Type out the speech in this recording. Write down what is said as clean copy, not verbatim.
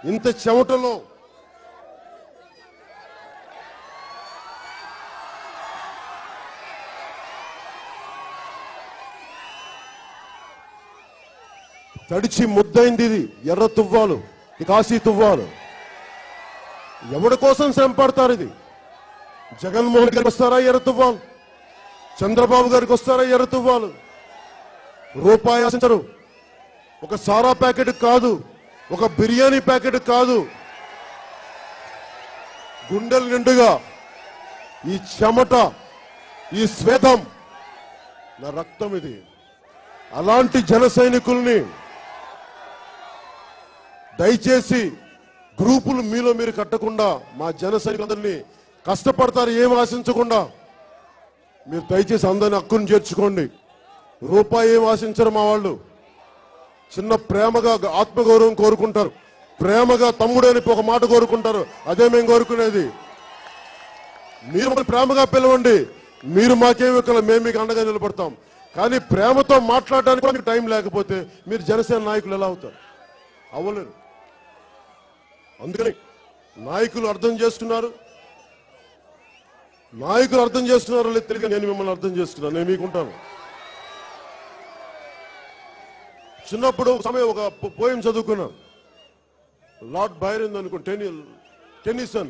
ఇంత చెమటలో తడిచి ముద్దైంది. ఇది ఎర్ర తువ్వాలు, ఈ కాశీ తువ్వాలు. ఎవరి కోసం శ్రమ పడతారు? ఇది జగన్మోహన్ గారికి వస్తారా ఎర్ర తువ్వాలు? చంద్రబాబు గారికి వస్తారా ఎర్ర తువ్వాలు? రూపాయి ఆశించరు. ఒక సారా ప్యాకెట్ కాదు, ఒక బిర్యానీ ప్యాకెట్ కాదు, గుండెలు నిండుగా ఈ చెమట, ఈ శ్వేతం నా రక్తం. ఇది అలాంటి జన సైనికుల్ని దయచేసి గ్రూపులు మీలో మీరు కట్టకుండా మా జన సైనికులందరినీ కష్టపడతారు ఏం ఆశించకుండా మీరు దయచేసి అందరిని హక్కును చేర్చుకోండి. రూపాయి ఏం ఆశించరు మా వాళ్ళు. చిన్న ప్రేమగా ఆత్మగౌరవం కోరుకుంటారు, ప్రేమగా తమ్ముడు అని ఒక మాట కోరుకుంటారు. అదే మేము కోరుకునేది. మీరు ప్రేమగా పిలవండి, మీరు మాకేమి మేము మీకు అండగా నిలబడతాం. కానీ ప్రేమతో మాట్లాడడానికి మీకు టైం లేకపోతే మీరు జనసేన నాయకులు ఎలా అవుతారు? అవ్వలేరు. అందుకని నాయకులు అర్థం చేస్తున్నారు, లేదు తెలియక నేను మిమ్మల్ని అర్థం చేసుకున్నాను. నేను మీకుంటాను. చిన్నప్పుడు సమయం ఒక పోయం చదువుకున్నాను. లార్డ్ బైరన్ అనుకుంటే టెన్నిసన్